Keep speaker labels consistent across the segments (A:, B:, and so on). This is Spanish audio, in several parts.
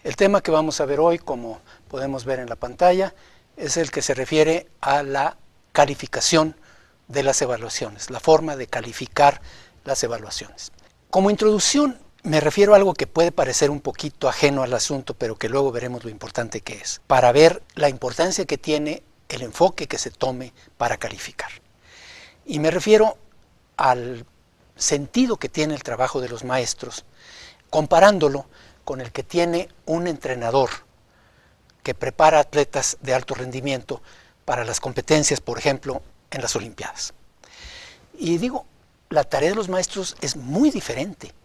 A: El tema que vamos a ver hoy, como podemos ver en la pantalla, es el que se refiere a la calificación de las evaluaciones, la forma de calificar las evaluaciones. Como introducción, me refiero a algo que puede parecer un poquito ajeno al asunto, pero que luego veremos lo importante que es, para ver la importancia que tiene el enfoque que se tome para calificar. Y me refiero al sentido que tiene el trabajo de los maestros, comparándolo con el que tiene un entrenador que prepara atletas de alto rendimiento para las competencias, por ejemplo, en las Olimpiadas. Y digo, la tarea de los maestros es muy diferente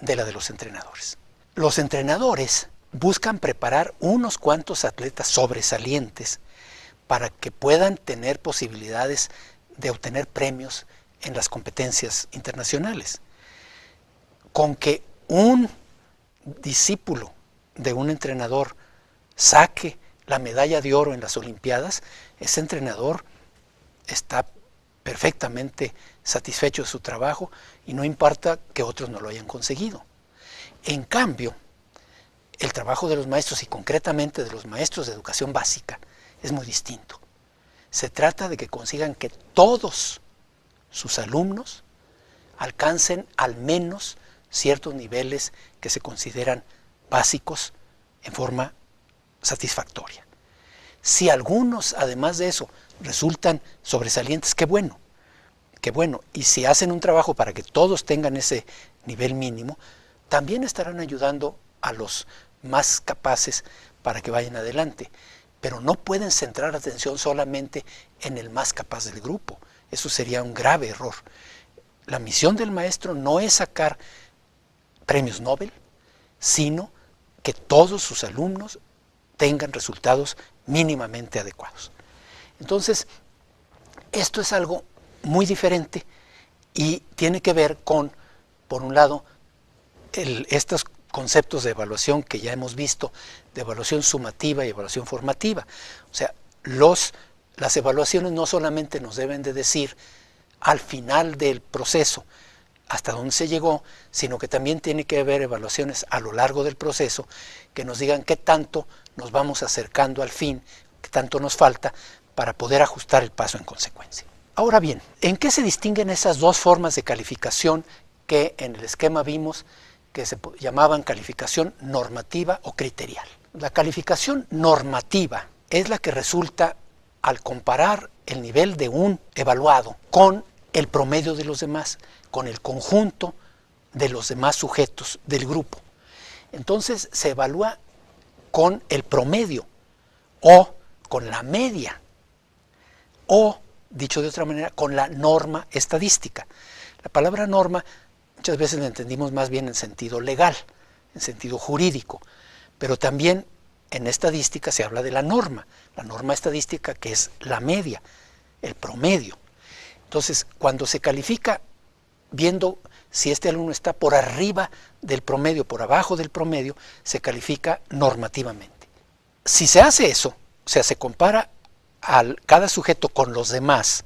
A: de la de los entrenadores. Los entrenadores buscan preparar unos cuantos atletas sobresalientes para que puedan tener posibilidades de obtener premios en las competencias internacionales. Con que un discípulo de un entrenador saque la medalla de oro en las Olimpiadas, ese entrenador está perfectamente satisfecho de su trabajo y no importa que otros no lo hayan conseguido. En cambio, el trabajo de los maestros y concretamente de los maestros de educación básica es muy distinto. Se trata de que consigan que todos sus alumnos alcancen al menos ciertos niveles que se consideran básicos en forma satisfactoria. Si algunos, además de eso, resultan sobresalientes, qué bueno. Y si hacen un trabajo para que todos tengan ese nivel mínimo, también estarán ayudando a los más capaces para que vayan adelante. Pero no pueden centrar la atención solamente en el más capaz del grupo. Eso sería un grave error. La misión del maestro no es sacar premios Nobel, sino que todos sus alumnos tengan resultados mínimamente adecuados. Entonces, esto es algo muy diferente y tiene que ver con, por un lado, estos conceptos de evaluación que ya hemos visto, de evaluación sumativa y evaluación formativa. O sea, las evaluaciones no solamente nos deben de decir al final del proceso hasta dónde se llegó, sino que también tiene que haber evaluaciones a lo largo del proceso que nos digan qué tanto nos vamos acercando al fin, qué tanto nos falta para poder ajustar el paso en consecuencia. Ahora bien, ¿en qué se distinguen esas dos formas de calificación que en el esquema vimos que se llamaban calificación normativa o criterial? La calificación normativa es la que resulta al comparar el nivel de un evaluado con el promedio de los demás, con el conjunto de los demás sujetos del grupo. Entonces se evalúa con el promedio o con la media o, dicho de otra manera, con la norma estadística. La palabra norma muchas veces la entendimos más bien en sentido legal, en sentido jurídico, pero también en estadística se habla de la norma estadística que es la media, el promedio. Entonces, cuando se califica viendo si este alumno está por arriba del promedio, por abajo del promedio, se califica normativamente. Si se hace eso, o sea, se compara a cada sujeto con los demás,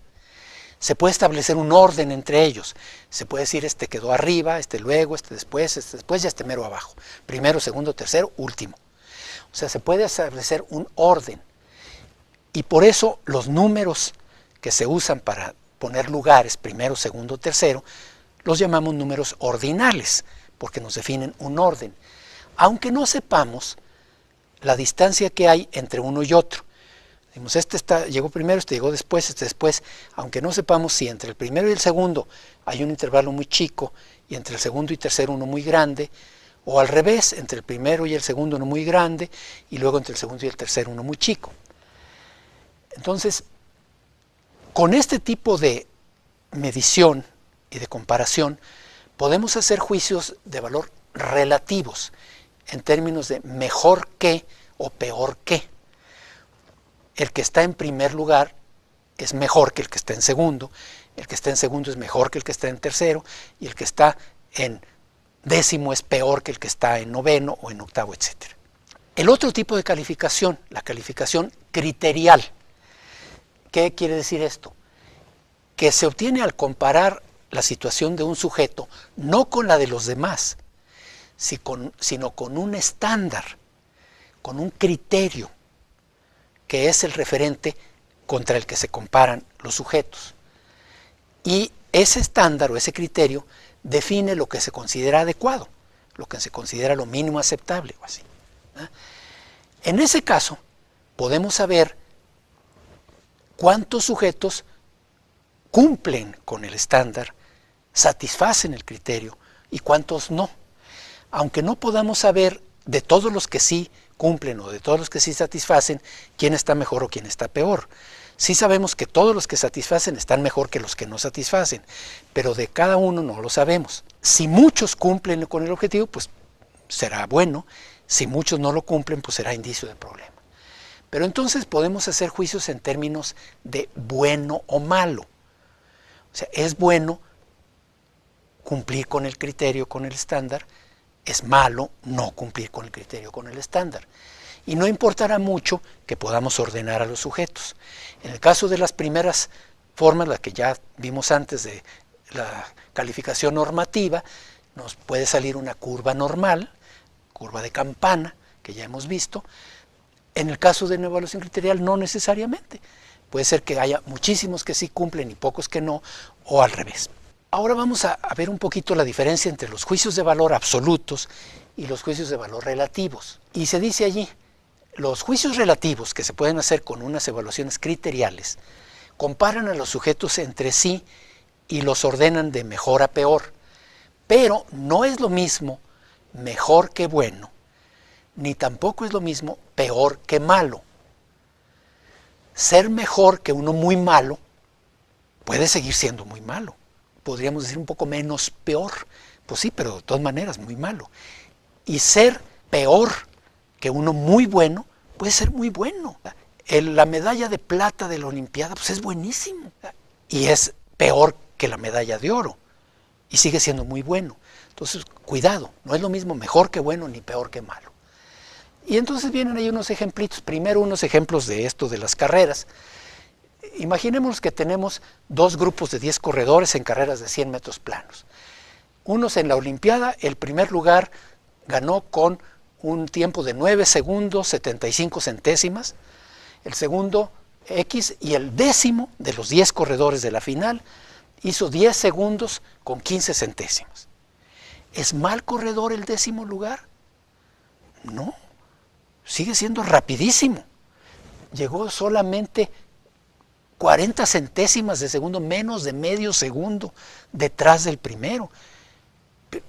A: se puede establecer un orden entre ellos. Se puede decir este quedó arriba, este luego, este después y este mero abajo. Primero, segundo, tercero, último. O sea, se puede establecer un orden. Y por eso los números que se usan para poner lugares, primero, segundo, tercero, los llamamos números ordinales, porque nos definen un orden. Aunque no sepamos la distancia que hay entre uno y otro. Decimos, llegó primero, este llegó después, este después, aunque no sepamos si entre el primero y el segundo hay un intervalo muy chico y entre el segundo y tercero uno muy grande, o al revés, entre el primero y el segundo uno muy grande y luego entre el segundo y el tercero uno muy chico. Entonces, con este tipo de medición y de comparación, podemos hacer juicios de valor relativos en términos de mejor que o peor que. El que está en primer lugar es mejor que el que está en segundo, el que está en segundo es mejor que el que está en tercero, y el que está en décimo es peor que el que está en noveno o en octavo, etc. El otro tipo de calificación, la calificación criterial. ¿Qué quiere decir esto? Que se obtiene al comparar la situación de un sujeto no con la de los demás, sino con un estándar con un criterio que es el referente contra el que se comparan los sujetos. Y ese estándar o ese criterio define lo que se considera adecuado, lo que se considera lo mínimo aceptable o así. En ese caso, podemos saber cuántos sujetos cumplen con el estándar, satisfacen el criterio y cuántos no. Aunque no podamos saber de todos los que sí cumplen o de todos los que sí satisfacen quién está mejor o quién está peor. Sí sabemos que todos los que satisfacen están mejor que los que no satisfacen, pero de cada uno no lo sabemos. Si muchos cumplen con el objetivo, pues será bueno. Si muchos no lo cumplen, pues será indicio de problema. Pero entonces podemos hacer juicios en términos de bueno o malo. O sea, es bueno cumplir con el criterio, con el estándar. Es malo no cumplir con el criterio, con el estándar. Y no importará mucho que podamos ordenar a los sujetos. En el caso de las primeras formas, las que ya vimos antes de la calificación normativa, nos puede salir una curva normal, curva de campana, que ya hemos visto. En el caso de una evaluación criterial, no necesariamente. Puede ser que haya muchísimos que sí cumplen y pocos que no, o al revés. Ahora vamos a ver un poquito la diferencia entre los juicios de valor absolutos y los juicios de valor relativos. Y se dice allí, los juicios relativos que se pueden hacer con unas evaluaciones criteriales comparan a los sujetos entre sí y los ordenan de mejor a peor. Pero no es lo mismo mejor que bueno, ni tampoco es lo mismo peor que malo. Ser mejor que uno muy malo puede seguir siendo muy malo. Podríamos decir un poco menos peor. Pues sí, pero de todas maneras muy malo. Y ser peor que uno muy bueno puede ser muy bueno. La medalla de plata de la Olimpiada pues es buenísimo. Y es peor que la medalla de oro. Y sigue siendo muy bueno. Entonces, cuidado, no es lo mismo mejor que bueno ni peor que malo. Y entonces vienen ahí unos ejemplitos. Primero unos ejemplos de esto de las carreras. Imaginemos que tenemos dos grupos de 10 corredores en carreras de 100 metros planos. Unos en la Olimpiada, el primer lugar ganó con un tiempo de 9 segundos 75 centésimas, el segundo X, y el décimo de los 10 corredores de la final hizo 10 segundos con 15 centésimas. ¿Es mal corredor el décimo lugar? No, sigue siendo rapidísimo. Llegó solamente 40 centésimas de segundo, menos de medio segundo detrás del primero.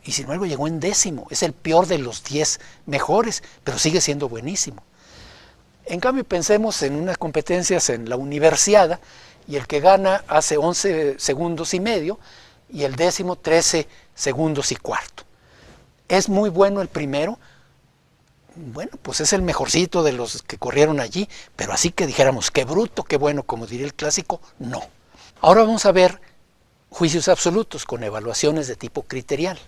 A: Y sin embargo llegó en décimo. Es el peor de los 10 mejores, pero sigue siendo buenísimo. En cambio, pensemos en unas competencias en la universidad y el que gana hace 11 segundos y medio y el décimo 13 segundos y cuarto. ¿Es muy bueno el primero? Bueno, pues es el mejorcito de los que corrieron allí, pero así que dijéramos, qué bruto, qué bueno, como diría el clásico, no. Ahora vamos a ver juicios absolutos con evaluaciones de tipo criterial.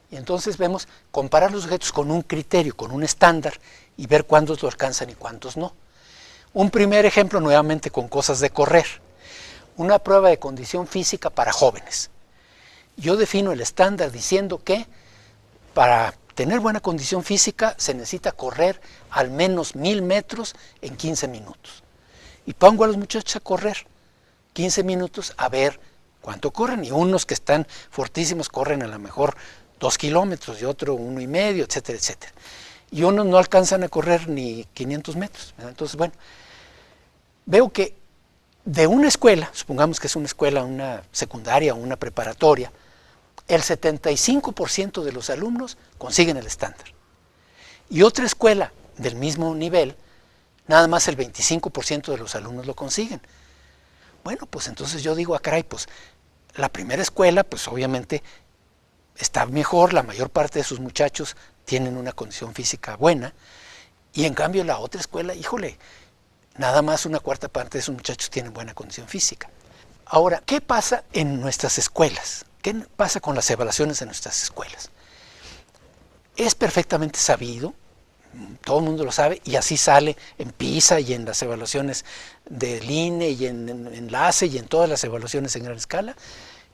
A: Y entonces vemos comparar los sujetos con un criterio, con un estándar, y ver cuántos lo alcanzan y cuántos no. Un primer ejemplo nuevamente con cosas de correr. Una prueba de condición física para jóvenes. Yo defino el estándar diciendo que para tener buena condición física se necesita correr al menos 1000 metros en 15 minutos. Y pongo a los muchachos a correr 15 minutos a ver cuánto corren. Y unos que están fortísimos corren a lo mejor 2 kilómetros y otro 1,5, etcétera, etcétera. Y unos no alcanzan a correr ni 500 metros. ¿Verdad? Entonces, bueno, veo que de una escuela, supongamos que es una escuela, una secundaria o una preparatoria, el 75% de los alumnos consiguen el estándar. Y otra escuela del mismo nivel, nada más el 25% de los alumnos lo consiguen. Bueno, pues entonces yo digo, caray, pues la primera escuela, pues obviamente está mejor, la mayor parte de sus muchachos tienen una condición física buena, y en cambio la otra escuela, híjole, nada más una cuarta parte de sus muchachos tienen buena condición física. Ahora, ¿qué pasa en nuestras escuelas? ¿Qué pasa con las evaluaciones de nuestras escuelas? Es perfectamente sabido, todo el mundo lo sabe, y así sale en PISA y en las evaluaciones del INE y en Enlace y en todas las evaluaciones en gran escala,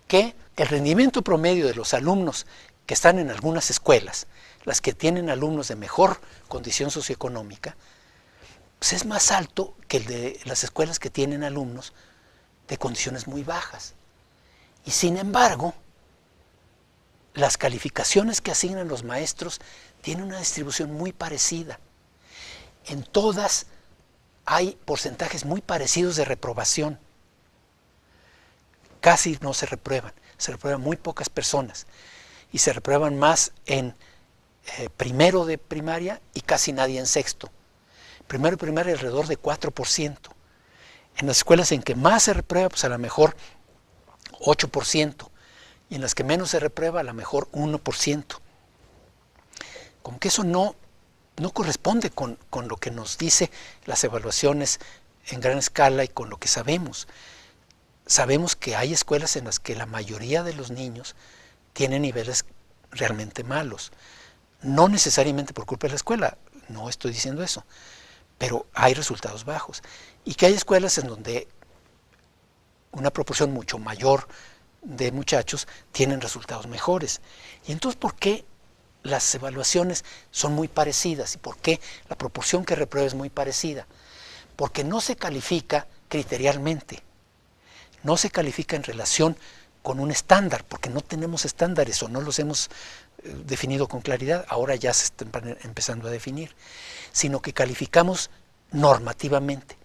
A: que el rendimiento promedio de los alumnos que están en algunas escuelas, las que tienen alumnos de mejor condición socioeconómica, pues es más alto que el de las escuelas que tienen alumnos de condiciones muy bajas. Y sin embargo, las calificaciones que asignan los maestros tienen una distribución muy parecida. En todas hay porcentajes muy parecidos de reprobación. Casi no se reprueban muy pocas personas. Y se reprueban más en primero de primaria y casi nadie en sexto. Primero de primaria alrededor de 4%. En las escuelas en que más se reprueba, pues a lo mejor 8%. Y en las que menos se reprueba, a lo mejor 1%. Como que eso no corresponde con lo que nos dice las evaluaciones en gran escala y con lo que sabemos. Sabemos que hay escuelas en las que la mayoría de los niños tienen niveles realmente malos. No necesariamente por culpa de la escuela, no estoy diciendo eso, pero hay resultados bajos. Y que hay escuelas en donde una proporción mucho mayor de muchachos tienen resultados mejores. Y entonces, ¿por qué las evaluaciones son muy parecidas? ¿Y por qué la proporción que reprueba es muy parecida? Porque no se califica criterialmente, no se califica en relación con un estándar, porque no tenemos estándares o no los hemos definido con claridad, ahora ya se están empezando a definir, sino que calificamos normativamente.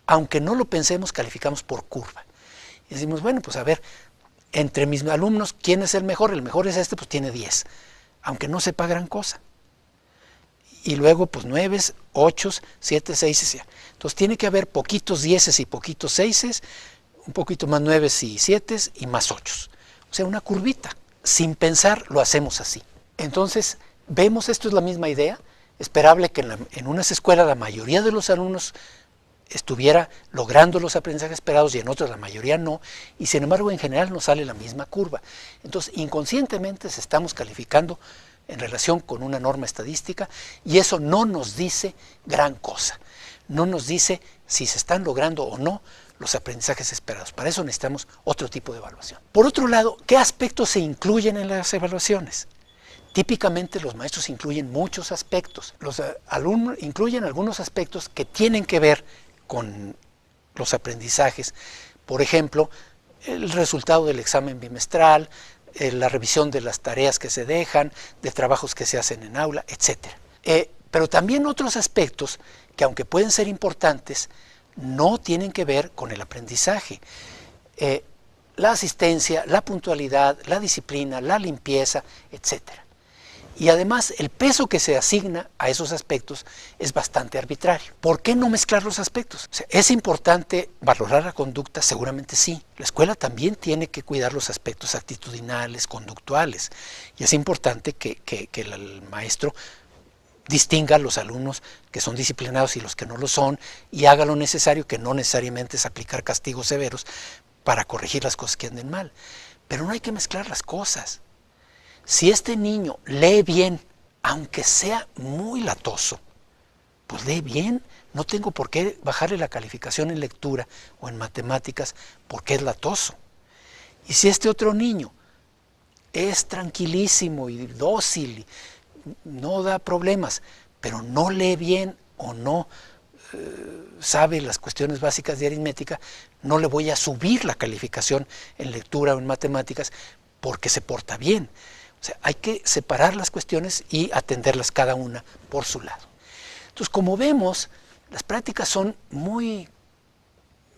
A: Aunque no lo pensemos, calificamos por curva. Y decimos, bueno, pues a ver, entre mis alumnos, ¿quién es el mejor? El mejor es este, pues tiene 10, aunque no sepa gran cosa. Y luego, pues 9, 8, 7, 6. Entonces tiene que haber poquitos 10 y poquitos 6, un poquito más 9 y 7 y más 8. O sea, una curvita. Sin pensar, lo hacemos así. Entonces, vemos, esto es la misma idea. Esperable que en unas escuelas la mayoría de los alumnos estuviera logrando los aprendizajes esperados y en otras la mayoría no, y sin embargo en general nos sale la misma curva. Entonces inconscientemente se estamos calificando en relación con una norma estadística y eso no nos dice gran cosa, no nos dice si se están logrando o no los aprendizajes esperados. Para eso necesitamos otro tipo de evaluación. Por otro lado, ¿qué aspectos se incluyen en las evaluaciones? Típicamente los maestros incluyen muchos aspectos. Los alumnos incluyen algunos aspectos que tienen que ver con los aprendizajes. Por ejemplo, el resultado del examen bimestral, la revisión de las tareas que se dejan, de trabajos que se hacen en aula, etc. Pero también otros aspectos que, aunque pueden ser importantes, no tienen que ver con el aprendizaje. La asistencia, la puntualidad, la disciplina, la limpieza, etc. Y además el peso que se asigna a esos aspectos es bastante arbitrario. ¿Por qué no mezclar los aspectos? O sea, ¿es importante valorar la conducta? Seguramente sí. La escuela también tiene que cuidar los aspectos actitudinales, conductuales. Y es importante que el maestro distinga a los alumnos que son disciplinados y los que no lo son, y haga lo necesario, que no necesariamente es aplicar castigos severos para corregir las cosas que anden mal. Pero no hay que mezclar las cosas. Si este niño lee bien, aunque sea muy latoso, pues lee bien, no tengo por qué bajarle la calificación en lectura o en matemáticas porque es latoso. Y si este otro niño es tranquilísimo y dócil, no da problemas, pero no lee bien o no sabe las cuestiones básicas de aritmética, no le voy a subir la calificación en lectura o en matemáticas porque se porta bien. O sea, hay que separar las cuestiones y atenderlas cada una por su lado. Entonces, como vemos, las prácticas son muy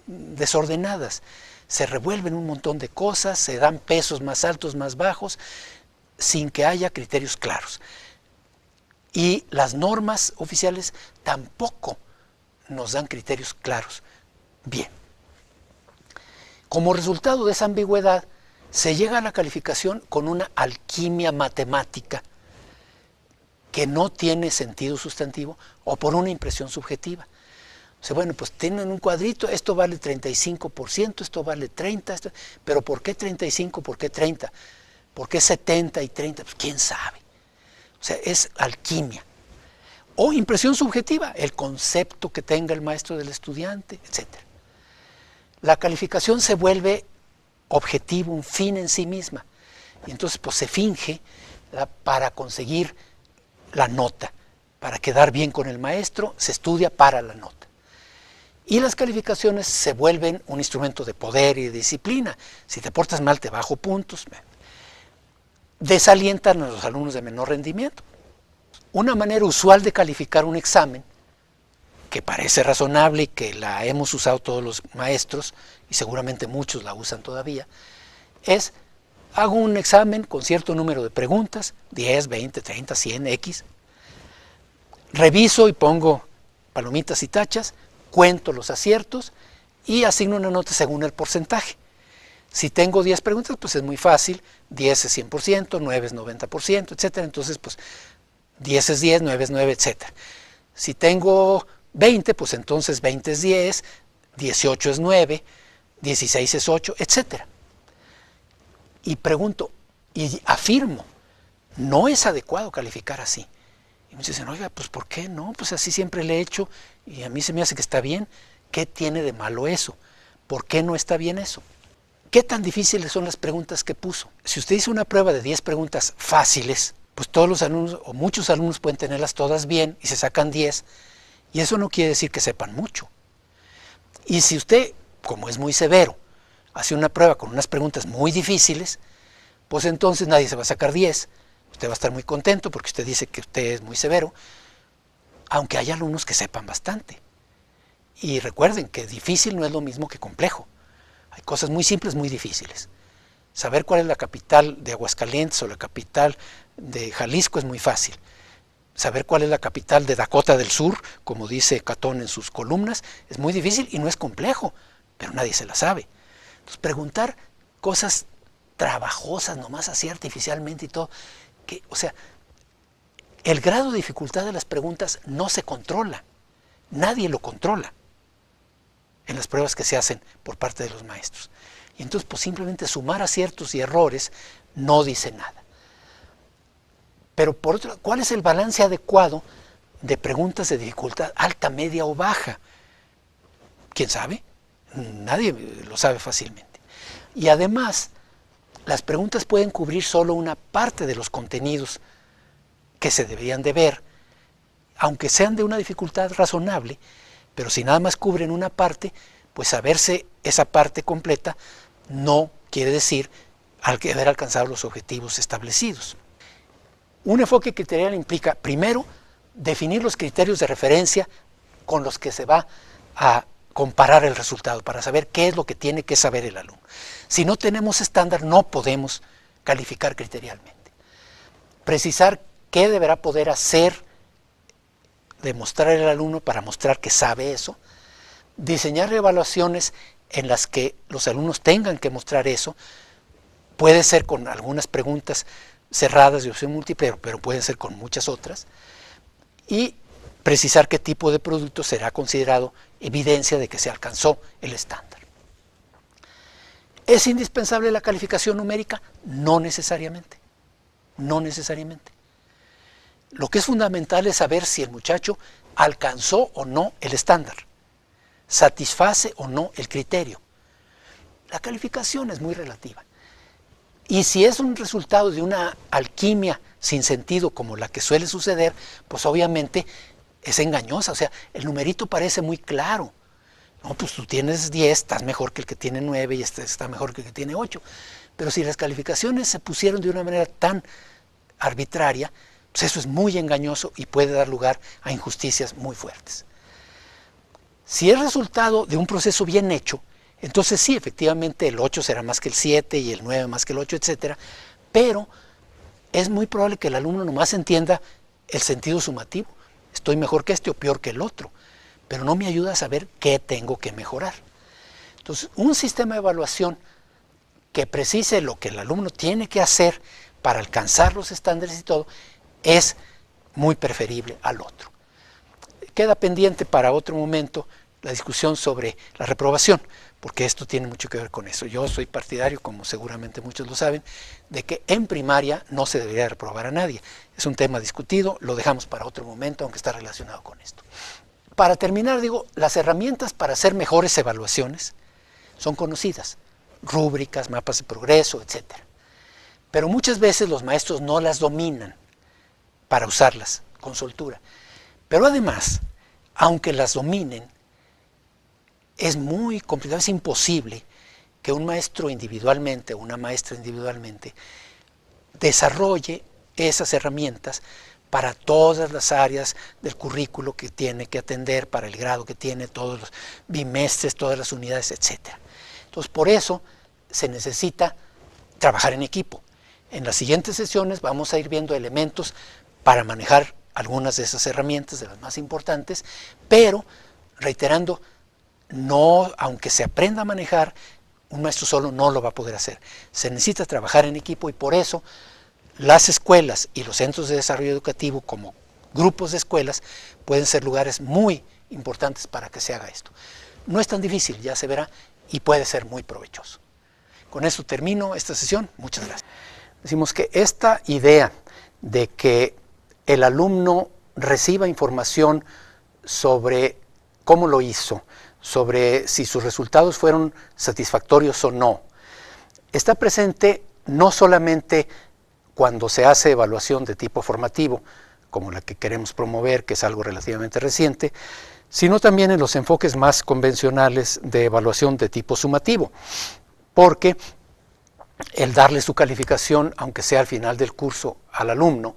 A: desordenadas. Se revuelven un montón de cosas, se dan pesos más altos, más bajos, sin que haya criterios claros. Y las normas oficiales tampoco nos dan criterios claros. Bien. Como resultado de esa ambigüedad, se llega a la calificación con una alquimia matemática que no tiene sentido sustantivo o por una impresión subjetiva. O sea, bueno, pues tienen un cuadrito, esto vale 35%, esto vale 30%, pero ¿por qué 35%? ¿Por qué 30%? ¿Por qué 70% y 30%? Pues quién sabe. O sea, es alquimia. O impresión subjetiva, el concepto que tenga el maestro del estudiante, etc. La calificación se vuelve objetivo, un fin en sí misma. Y entonces pues se finge para conseguir la nota, para quedar bien con el maestro, se estudia para la nota. Y las calificaciones se vuelven un instrumento de poder y de disciplina. Si te portas mal te bajo puntos. Desalientan a los alumnos de menor rendimiento. Una manera usual de calificar un examen, que parece razonable y que la hemos usado todos los maestros, y seguramente muchos la usan todavía, es: hago un examen con cierto número de preguntas, 10, 20, 30, 100, X, reviso y pongo palomitas y tachas, cuento los aciertos y asigno una nota según el porcentaje. Si tengo 10 preguntas, pues es muy fácil, 10 es 100%, 9 es 90%, etc. Entonces, pues 10 es 10, 9 es 9, etc. Si tengo 20, pues entonces 20 es 10, 18 es 9, 16 es 8, etc. Y pregunto, y afirmo, no es adecuado calificar así. Y me dicen, oiga, pues ¿por qué no? Pues así siempre le he hecho y a mí se me hace que está bien. ¿Qué tiene de malo eso? ¿Por qué no está bien eso? ¿Qué tan difíciles son las preguntas que puso? Si usted hizo una prueba de 10 preguntas fáciles, pues todos los alumnos o muchos alumnos pueden tenerlas todas bien y se sacan 10, y eso no quiere decir que sepan mucho. Y si usted, como es muy severo, hace una prueba con unas preguntas muy difíciles, pues entonces nadie se va a sacar 10. Usted va a estar muy contento porque usted dice que usted es muy severo, aunque hay alumnos que sepan bastante. Y recuerden que difícil no es lo mismo que complejo. Hay cosas muy simples, muy difíciles. Saber cuál es la capital de Aguascalientes o la capital de Jalisco es muy fácil. Saber cuál es la capital de Dakota del Sur, como dice Catón en sus columnas, es muy difícil y no es complejo, pero nadie se la sabe. Entonces, preguntar cosas trabajosas, nomás así artificialmente y todo, o sea, el grado de dificultad de las preguntas no se controla, nadie lo controla en las pruebas que se hacen por parte de los maestros. Y entonces, pues simplemente sumar aciertos y errores no dice nada. Pero por otro lado, ¿cuál es el balance adecuado de preguntas de dificultad alta, media o baja? ¿Quién sabe? Nadie lo sabe fácilmente. Y además, las preguntas pueden cubrir solo una parte de los contenidos que se deberían de ver, aunque sean de una dificultad razonable, pero si nada más cubren una parte, pues saberse esa parte completa no quiere decir haber alcanzado los objetivos establecidos. Un enfoque criterial implica, primero, definir los criterios de referencia con los que se va a comparar el resultado, para saber qué es lo que tiene que saber el alumno. Si no tenemos estándar, no podemos calificar criterialmente. Precisar qué deberá poder hacer, demostrar el alumno para mostrar que sabe eso. Diseñar evaluaciones en las que los alumnos tengan que mostrar eso. Puede ser con algunas preguntas cerradas de opción múltiple, pero pueden ser con muchas otras. Y precisar qué tipo de producto será considerado evidencia de que se alcanzó el estándar. ¿Es indispensable la calificación numérica? No necesariamente. No necesariamente. Lo que es fundamental es saber si el muchacho alcanzó o no el estándar, satisface o no el criterio. La calificación es muy relativa. Y si es un resultado de una alquimia sin sentido como la que suele suceder, pues obviamente es engañosa. O sea, el numerito parece muy claro. No, pues tú tienes 10, estás mejor que el que tiene 9 y este está mejor que el que tiene 8. Pero si las calificaciones se pusieron de una manera tan arbitraria, pues eso es muy engañoso y puede dar lugar a injusticias muy fuertes. Si es resultado de un proceso bien hecho, entonces sí, efectivamente el 8 será más que el 7 y el 9 más que el 8, etc. Pero es muy probable que el alumno nomás entienda el sentido sumativo. Estoy mejor que este o peor que el otro, pero no me ayuda a saber qué tengo que mejorar. Entonces, un sistema de evaluación que precise lo que el alumno tiene que hacer para alcanzar los estándares y todo, es muy preferible al otro. Queda pendiente para otro momento la discusión sobre la reprobación, porque esto tiene mucho que ver con eso. Yo soy partidario, como seguramente muchos lo saben, de que en primaria no se debería reprobar a nadie. Es un tema discutido, lo dejamos para otro momento, aunque está relacionado con esto. Para terminar, digo, las herramientas para hacer mejores evaluaciones son conocidas: rúbricas, mapas de progreso, etc. pero muchas veces los maestros no las dominan para usarlas con soltura. Pero además, aunque las dominen, es muy complicado, es imposible que un maestro individualmente o una maestra individualmente desarrolle esas herramientas para todas las áreas del currículo que tiene que atender, para el grado que tiene, todos los bimestres, todas las unidades, etc. Entonces, por eso se necesita trabajar en equipo. En las siguientes sesiones vamos a ir viendo elementos para manejar algunas de esas herramientas, de las más importantes, pero, reiterando, no, aunque se aprenda a manejar, un maestro solo no lo va a poder hacer. Se necesita trabajar en equipo y por eso las escuelas y los centros de desarrollo educativo como grupos de escuelas pueden ser lugares muy importantes para que se haga esto. No es tan difícil, ya se verá, y puede ser muy provechoso. Con esto termino esta sesión. Muchas gracias. Decimos que esta idea de que el alumno reciba información sobre cómo lo hizo, sobre si sus resultados fueron satisfactorios o no, está presente no solamente cuando se hace evaluación de tipo formativo, como la que queremos promover, que es algo relativamente reciente, sino también en los enfoques más convencionales de evaluación de tipo sumativo, porque el darle su calificación, aunque sea al final del curso, al alumno,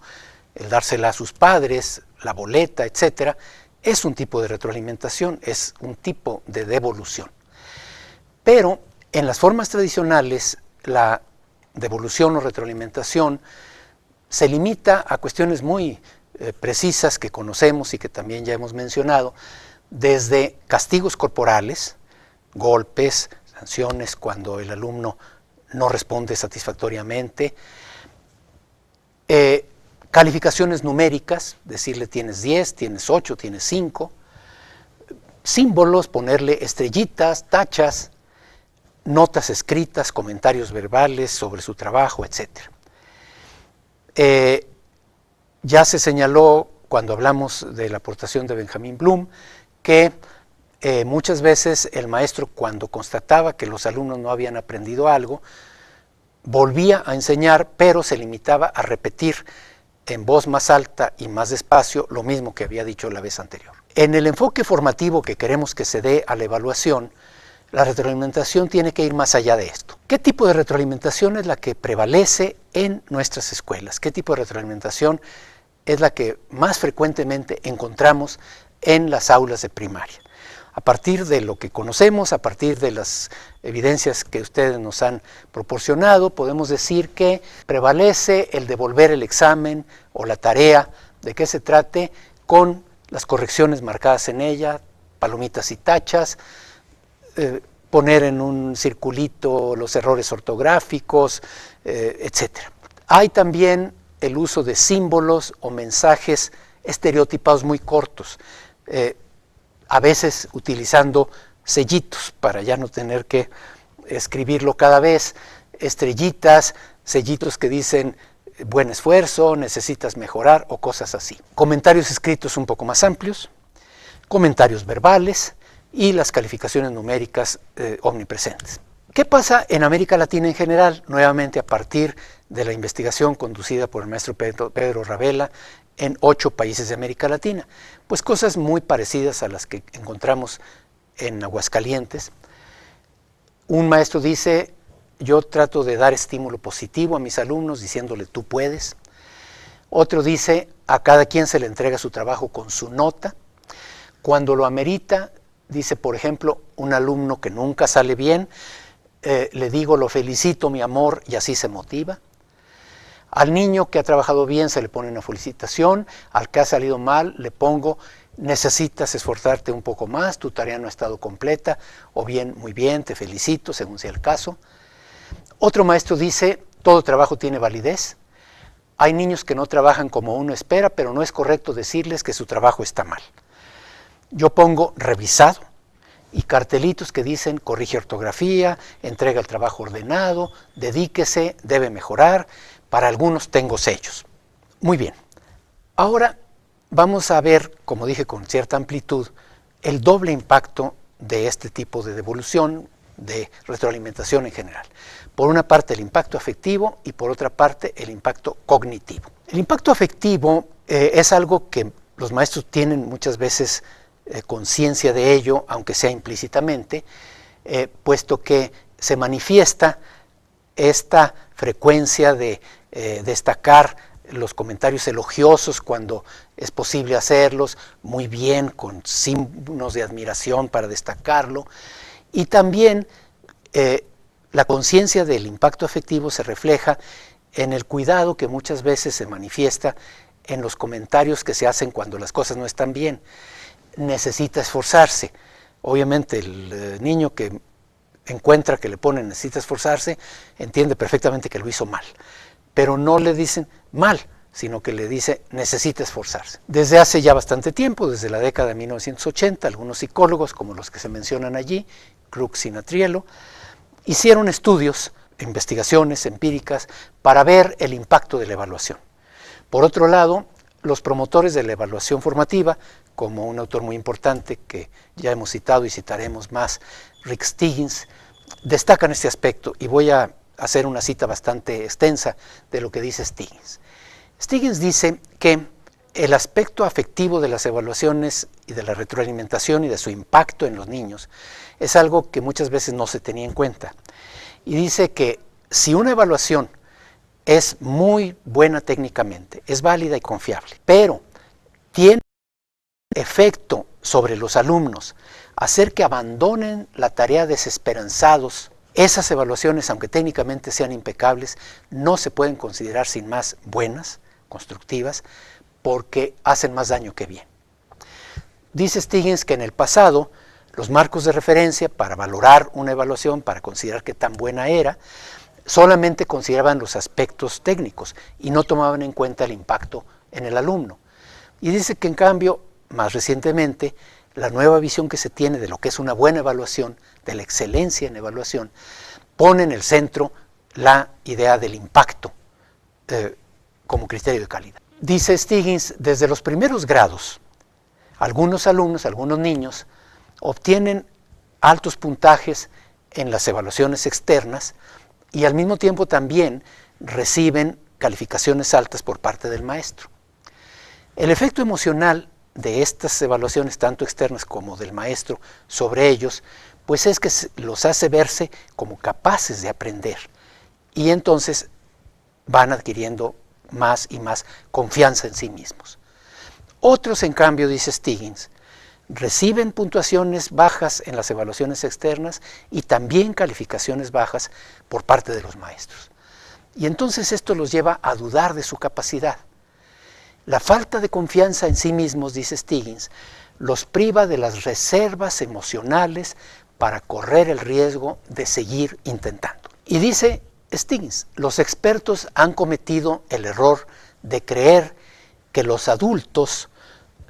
A: el dársela a sus padres, la boleta, etcétera, es un tipo de retroalimentación, es un tipo de devolución. Pero en las formas tradicionales, la devolución o retroalimentación se limita a cuestiones muy precisas que conocemos y que también ya hemos mencionado, desde castigos corporales, golpes, sanciones cuando el alumno no responde satisfactoriamente, calificaciones numéricas, decirle tienes 10, tienes 8, tienes 5, símbolos, ponerle estrellitas, tachas, notas escritas, comentarios verbales sobre su trabajo, etc. Ya se señaló cuando hablamos de la aportación de Benjamin Bloom que muchas veces el maestro, cuando constataba que los alumnos no habían aprendido algo, volvía a enseñar, pero se limitaba a repetir en voz más alta y más despacio lo mismo que había dicho la vez anterior. En el enfoque formativo que queremos que se dé a la evaluación, la retroalimentación tiene que ir más allá de esto. ¿Qué tipo de retroalimentación es la que prevalece en nuestras escuelas? ¿Qué tipo de retroalimentación es la que más frecuentemente encontramos en las aulas de primaria? A partir de lo que conocemos, a partir de las evidencias que ustedes nos han proporcionado, podemos decir que prevalece el devolver el examen o la tarea, de qué se trate, con las correcciones marcadas en ella, palomitas y tachas, poner en un circulito los errores ortográficos, etc. Hay también el uso de símbolos o mensajes estereotipados muy cortos, a veces utilizando sellitos para ya no tener que escribirlo cada vez, estrellitas, sellitos que dicen buen esfuerzo, necesitas mejorar o cosas así. Comentarios escritos un poco más amplios, comentarios verbales y las calificaciones numéricas omnipresentes. ¿Qué pasa en América Latina en general? Nuevamente a partir de la investigación conducida por el maestro Pedro Ravela en 8 países de América Latina. Pues cosas muy parecidas a las que encontramos en Aguascalientes. Un maestro dice, yo trato de dar estímulo positivo a mis alumnos diciéndole tú puedes. Otro dice, a cada quien se le entrega su trabajo con su nota. Cuando lo amerita, dice por ejemplo, un alumno que nunca sale bien, le digo lo felicito mi amor y así se motiva. Al niño que ha trabajado bien se le pone una felicitación, al que ha salido mal le pongo necesitas esforzarte un poco más, tu tarea no ha estado completa, o bien, muy bien, te felicito, según sea el caso. Otro maestro dice, todo trabajo tiene validez. Hay niños que no trabajan como uno espera, pero no es correcto decirles que su trabajo está mal. Yo pongo revisado y cartelitos que dicen corrige ortografía, entrega el trabajo ordenado, dedíquese, debe mejorar. Para algunos tengo sellos. Muy bien. Ahora vamos a ver, como dije con cierta amplitud, el doble impacto de este tipo de devolución, de retroalimentación en general. Por una parte el impacto afectivo y por otra parte el impacto cognitivo. El impacto afectivo es algo que los maestros tienen muchas veces conciencia de ello, aunque sea implícitamente, puesto que se manifiesta esta frecuencia de destacar los comentarios elogiosos cuando es posible hacerlos, muy bien, con signos de admiración para destacarlo, y también la conciencia del impacto afectivo se refleja en el cuidado que muchas veces se manifiesta en los comentarios que se hacen cuando las cosas no están bien. Necesita esforzarse. Obviamente el niño que encuentra que le ponen necesita esforzarse, entiende perfectamente que lo hizo mal, pero no le dicen mal, sino que le dice necesita esforzarse. Desde hace ya bastante tiempo, desde la década de 1980, algunos psicólogos, como los que se mencionan allí, Crux y Natriello, hicieron estudios, investigaciones empíricas, para ver el impacto de la evaluación. Por otro lado, los promotores de la evaluación formativa, como un autor muy importante que ya hemos citado y citaremos más, Rick Stiggins, destacan este aspecto, y voy a hacer una cita bastante extensa de lo que dice Stiggins. Stiggins dice que el aspecto afectivo de las evaluaciones y de la retroalimentación y de su impacto en los niños es algo que muchas veces no se tenía en cuenta. Y dice que si una evaluación es muy buena técnicamente, es válida y confiable, pero tiene efecto sobre los alumnos, hacer que abandonen la tarea desesperanzados, esas evaluaciones, aunque técnicamente sean impecables, no se pueden considerar sin más buenas, constructivas, porque hacen más daño que bien. Dice Stiggins que en el pasado los marcos de referencia para valorar una evaluación, para considerar qué tan buena era, solamente consideraban los aspectos técnicos y no tomaban en cuenta el impacto en el alumno. Y dice que en cambio, más recientemente, la nueva visión que se tiene de lo que es una buena evaluación, de la excelencia en evaluación, pone en el centro la idea del impacto como criterio de calidad. Dice Stiggins, desde los primeros grados, algunos alumnos, algunos niños, obtienen altos puntajes en las evaluaciones externas y al mismo tiempo también reciben calificaciones altas por parte del maestro. El efecto emocional de estas evaluaciones, tanto externas como del maestro, sobre ellos, pues es que los hace verse como capaces de aprender y entonces van adquiriendo más y más confianza en sí mismos. Otros, en cambio, dice Stiggins, reciben puntuaciones bajas en las evaluaciones externas y también calificaciones bajas por parte de los maestros. Y entonces esto los lleva a dudar de su capacidad. La falta de confianza en sí mismos, dice Stiggins, los priva de las reservas emocionales para correr el riesgo de seguir intentando. Y dice Stiggins, los expertos han cometido el error de creer que los adultos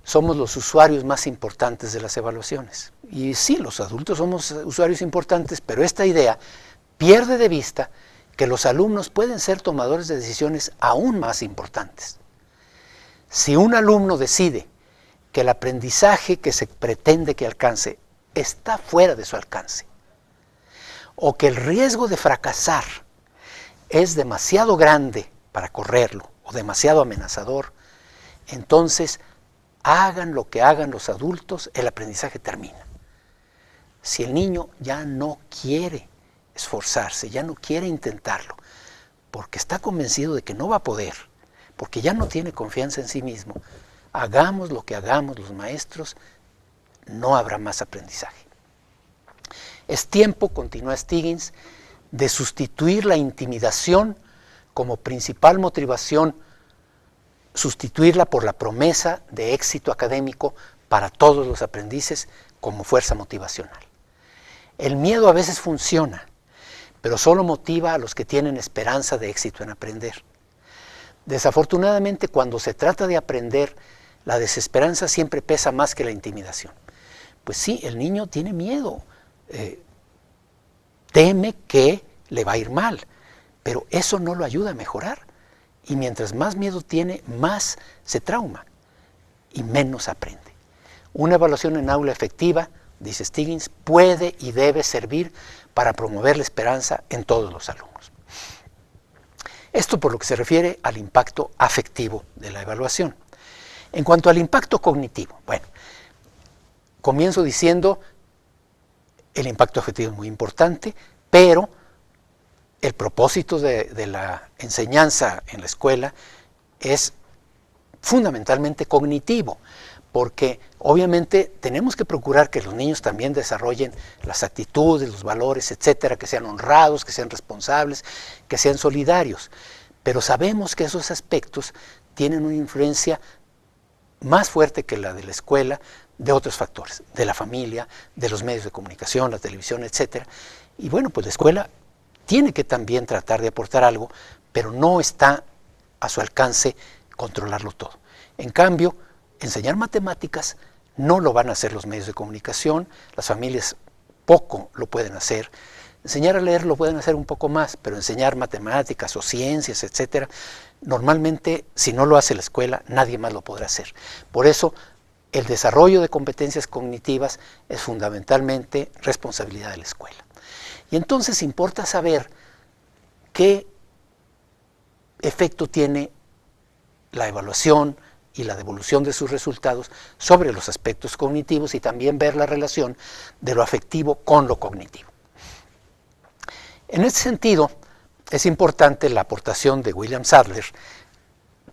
A: somos los usuarios más importantes de las evaluaciones. Y sí, los adultos somos usuarios importantes, pero esta idea pierde de vista que los alumnos pueden ser tomadores de decisiones aún más importantes. Si un alumno decide que el aprendizaje que se pretende que alcance está fuera de su alcance, o que el riesgo de fracasar es demasiado grande para correrlo, o demasiado amenazador, entonces hagan lo que hagan los adultos, el aprendizaje termina. Si el niño ya no quiere esforzarse, ya no quiere intentarlo, porque está convencido de que no va a poder, porque ya no tiene confianza en sí mismo, hagamos lo que hagamos los maestros, no habrá más aprendizaje. Es tiempo, continúa Stiggins, de sustituir la intimidación como principal motivación, sustituirla por la promesa de éxito académico para todos los aprendices como fuerza motivacional. El miedo a veces funciona, pero solo motiva a los que tienen esperanza de éxito en aprender. Desafortunadamente, cuando se trata de aprender, la desesperanza siempre pesa más que la intimidación. Pues sí, el niño tiene miedo, teme que le va a ir mal, pero eso no lo ayuda a mejorar. Y mientras más miedo tiene, más se trauma y menos aprende. Una evaluación en aula efectiva dice Stiggins, puede y debe servir para promover la esperanza en todos los alumnos. Esto por lo que se refiere al impacto afectivo de la evaluación. En cuanto al impacto cognitivo, bueno, comienzo diciendo el impacto afectivo es muy importante, pero el propósito de la enseñanza en la escuela es fundamentalmente cognitivo, porque obviamente tenemos que procurar que los niños también desarrollen las actitudes, los valores, etcétera, que sean honrados, que sean responsables, que sean solidarios. Pero sabemos que esos aspectos tienen una influencia más fuerte que la de la escuela, de otros factores, de la familia, de los medios de comunicación, la televisión, etcétera. Y bueno, pues la escuela tiene que también tratar de aportar algo, pero no está a su alcance controlarlo todo. En cambio, enseñar matemáticas no lo van a hacer los medios de comunicación, las familias poco lo pueden hacer. Enseñar a leer lo pueden hacer un poco más, pero enseñar matemáticas o ciencias, etcétera, normalmente si no lo hace la escuela, nadie más lo podrá hacer. Por eso, el desarrollo de competencias cognitivas es fundamentalmente responsabilidad de la escuela. Y entonces importa saber qué efecto tiene la evaluación y la devolución de sus resultados sobre los aspectos cognitivos y también ver la relación de lo afectivo con lo cognitivo. En este sentido, es importante la aportación de William Sadler,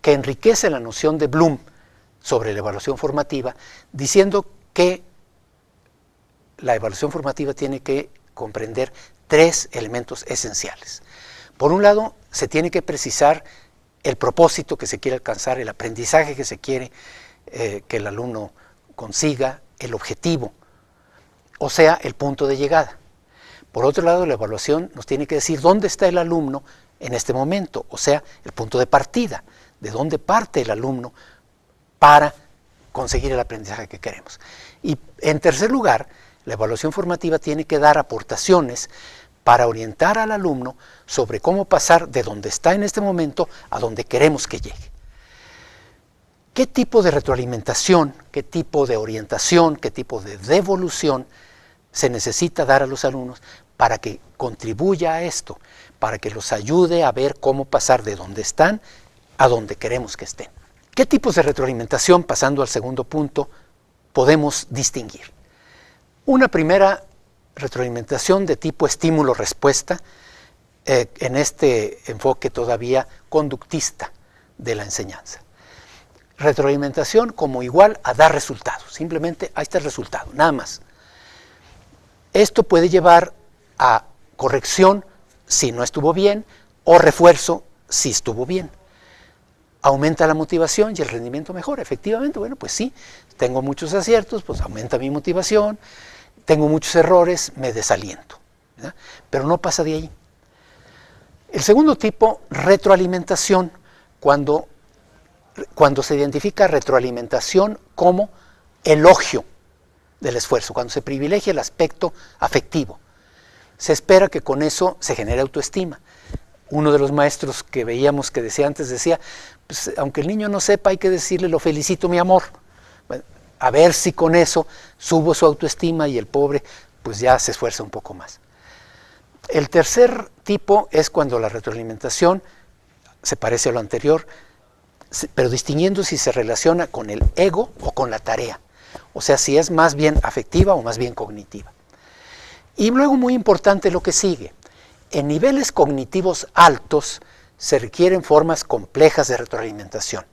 A: que enriquece la noción de Bloom sobre la evaluación formativa, diciendo que la evaluación formativa tiene que comprender 3 elementos esenciales. Por un lado, se tiene que precisar el propósito que se quiere alcanzar, el aprendizaje que se quiere que el alumno consiga, el objetivo, o sea, el punto de llegada. Por otro lado, la evaluación nos tiene que decir dónde está el alumno en este momento, o sea, el punto de partida, de dónde parte el alumno para conseguir el aprendizaje que queremos. Y en tercer lugar, la evaluación formativa tiene que dar aportaciones para orientar al alumno sobre cómo pasar de donde está en este momento a donde queremos que llegue. ¿Qué tipo de retroalimentación, qué tipo de orientación, qué tipo de devolución se necesita dar a los alumnos para que contribuya a esto, para que los ayude a ver cómo pasar de donde están a donde queremos que estén? ¿Qué tipos de retroalimentación, pasando al segundo punto, podemos distinguir? Una primera retroalimentación de tipo estímulo-respuesta, en este enfoque todavía conductista de la enseñanza. Retroalimentación como igual a dar resultados, simplemente ahí está el resultado, nada más. Esto puede llevar a corrección si no estuvo bien o refuerzo si estuvo bien. Aumenta la motivación y el rendimiento mejora, efectivamente, bueno, pues sí, tengo muchos aciertos, pues aumenta mi motivación, tengo muchos errores, me desaliento, ¿verdad? Pero no pasa de ahí. El segundo tipo, retroalimentación, cuando se identifica retroalimentación como elogio del esfuerzo, cuando se privilegia el aspecto afectivo. Se espera que con eso se genere autoestima. Uno de los maestros que veíamos que decía antes, decía, pues, aunque el niño no sepa, hay que decirle, lo felicito, mi amor. Bueno, a ver si con eso subo su autoestima y el pobre pues ya se esfuerza un poco más. El tercer tipo es cuando la retroalimentación se parece a lo anterior, pero distinguiendo si se relaciona con el ego o con la tarea. O sea, si es más bien afectiva o más bien cognitiva. Y luego, muy importante lo que sigue. En niveles cognitivos altos se requieren formas complejas de retroalimentación.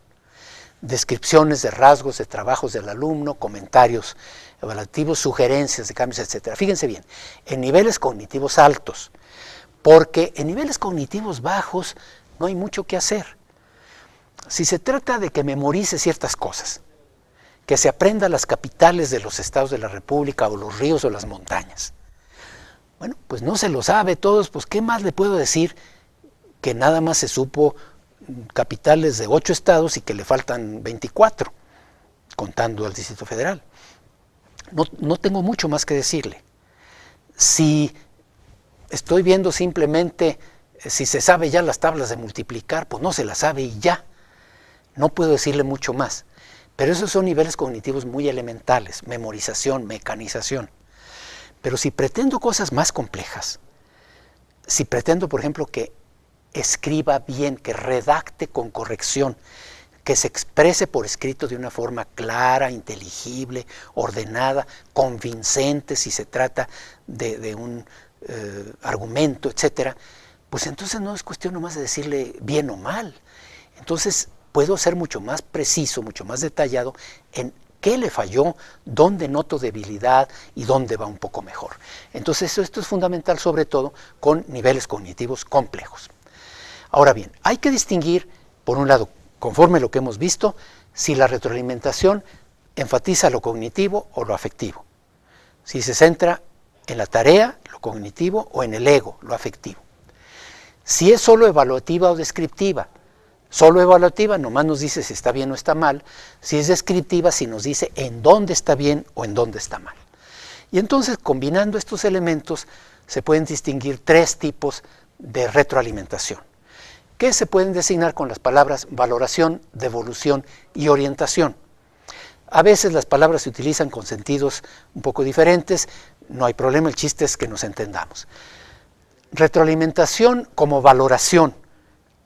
A: Descripciones de rasgos de trabajos del alumno, comentarios evaluativos, sugerencias de cambios, etc. Fíjense bien, en niveles cognitivos altos, porque en niveles cognitivos bajos no hay mucho que hacer. Si se trata de que memorice ciertas cosas, que se aprenda las capitales de los estados de la República o los ríos o las montañas, bueno, pues no se lo sabe todos, pues ¿qué más le puedo decir que nada más se supo capitales de 8 estados y que le faltan 24, contando al Distrito Federal? No tengo mucho más que decirle. Si estoy viendo simplemente si se sabe ya las tablas de multiplicar, pues no se las sabe y ya. No puedo decirle mucho más. Pero esos son niveles cognitivos muy elementales, memorización, mecanización. Pero si pretendo cosas más complejas, si pretendo, por ejemplo, que escriba bien, que redacte con corrección, que se exprese por escrito de una forma clara, inteligible, ordenada, convincente, si se trata de un argumento, etcétera, pues entonces no es cuestión nomás de decirle bien o mal. Entonces puedo ser mucho más preciso, mucho más detallado en qué le falló, dónde noto debilidad y dónde va un poco mejor. Entonces esto es fundamental, sobre todo con niveles cognitivos complejos. Ahora bien, hay que distinguir, por un lado, conforme lo que hemos visto, si la retroalimentación enfatiza lo cognitivo o lo afectivo. Si se centra en la tarea, lo cognitivo, o en el ego, lo afectivo. Si es solo evaluativa o descriptiva. Solo evaluativa nomás nos dice si está bien o está mal. Si es descriptiva, si nos dice en dónde está bien o en dónde está mal. Y entonces, combinando estos elementos, se pueden distinguir tres tipos de retroalimentación, que se pueden designar con las palabras valoración, devolución y orientación. A veces las palabras se utilizan con sentidos un poco diferentes, no hay problema, el chiste es que nos entendamos. Retroalimentación como valoración,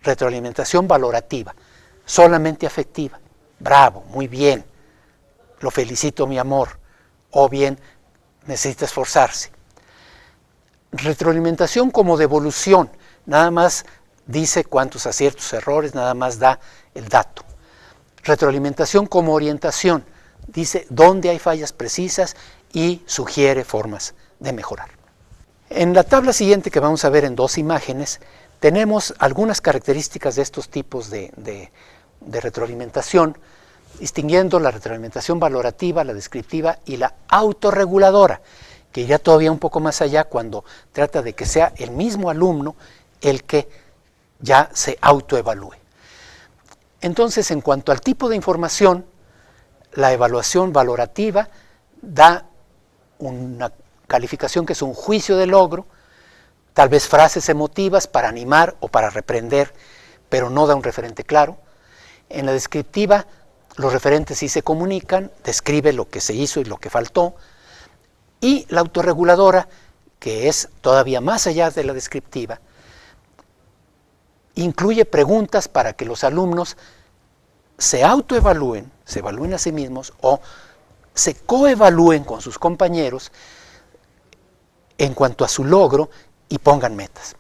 A: retroalimentación valorativa, solamente afectiva, bravo, muy bien, lo felicito mi amor, o bien necesita esforzarse. Retroalimentación como devolución, nada más dice cuántos aciertos, errores, nada más da el dato. Retroalimentación como orientación, dice dónde hay fallas precisas y sugiere formas de mejorar. En la tabla siguiente, que vamos a ver en dos imágenes, tenemos algunas características de estos tipos de retroalimentación, distinguiendo la retroalimentación valorativa, la descriptiva y la autorreguladora, que iría todavía un poco más allá cuando trata de que sea el mismo alumno el que ya se autoevalúe. Entonces, en cuanto al tipo de información, la evaluación valorativa da una calificación que es un juicio de logro, tal vez frases emotivas para animar o para reprender, pero no da un referente claro. En la descriptiva, los referentes sí se comunican, describe lo que se hizo y lo que faltó. Y la autorreguladora, que es todavía más allá de la descriptiva, incluye preguntas para que los alumnos se autoevalúen, se evalúen a sí mismos o se coevalúen con sus compañeros en cuanto a su logro y pongan metas.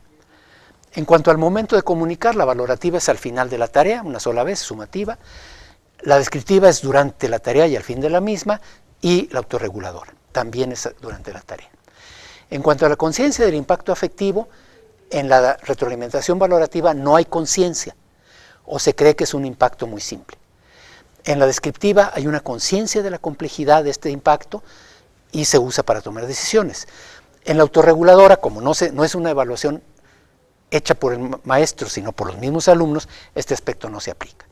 A: En cuanto al momento de comunicar, la valorativa es al final de la tarea, una sola vez, sumativa. La descriptiva es durante la tarea y al fin de la misma, y la autorreguladora también es durante la tarea. En cuanto a la conciencia del impacto afectivo, en la retroalimentación valorativa no hay conciencia, o se cree que es un impacto muy simple. En la descriptiva hay una conciencia de la complejidad de este impacto y se usa para tomar decisiones. En la autorreguladora, como no es una evaluación hecha por el maestro, sino por los mismos alumnos, este aspecto no se aplica.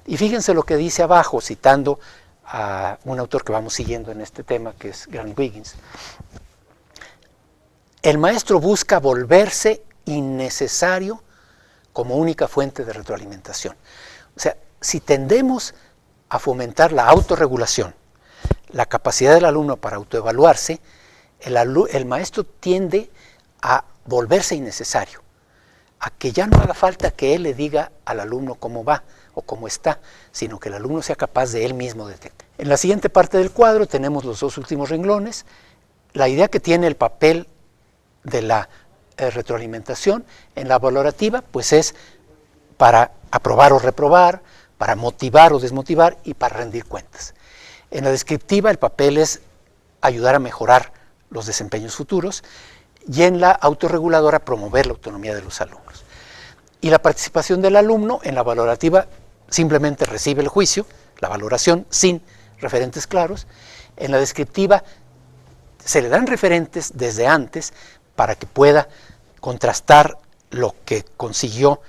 A: Y fíjense lo que dice abajo, citando a un autor que vamos siguiendo en este tema, que es Grant Wiggins. El maestro busca volverse innecesario como única fuente de retroalimentación. O sea, si tendemos a fomentar la autorregulación, la capacidad del alumno para autoevaluarse, el maestro tiende a volverse innecesario, a que ya no haga falta que él le diga al alumno cómo va o cómo está, sino que el alumno sea capaz de él mismo detectar. En la siguiente parte del cuadro tenemos los dos últimos renglones. La idea que tiene el papel de la retroalimentación en la valorativa, pues es para aprobar o reprobar, para motivar o desmotivar y para rendir cuentas. En la descriptiva el papel es ayudar a mejorar los desempeños futuros, y en la autorreguladora promover la autonomía de los alumnos. Y la participación del alumno en la valorativa simplemente recibe el juicio, la valoración sin referentes claros. En la descriptiva se le dan referentes desde antes para que pueda contrastar lo que consiguió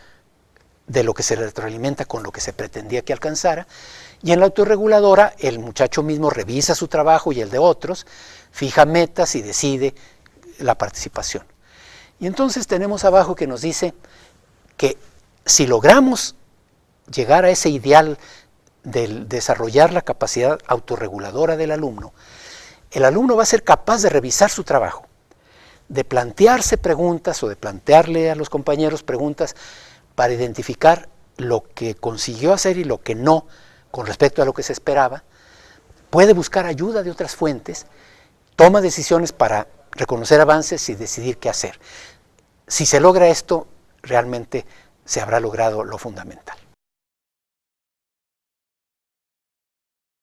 A: de lo que se retroalimenta con lo que se pretendía que alcanzara. Y en la autorreguladora el muchacho mismo revisa su trabajo y el de otros, fija metas y decide la participación. Y entonces tenemos abajo que nos dice que si logramos llegar a ese ideal del desarrollar la capacidad autorreguladora del alumno, el alumno va a ser capaz de revisar su trabajo, de plantearse preguntas o de plantearle a los compañeros preguntas para identificar lo que consiguió hacer y lo que no con respecto a lo que se esperaba, puede buscar ayuda de otras fuentes, toma decisiones para reconocer avances y decidir qué hacer. Si se logra esto, realmente se habrá logrado lo fundamental.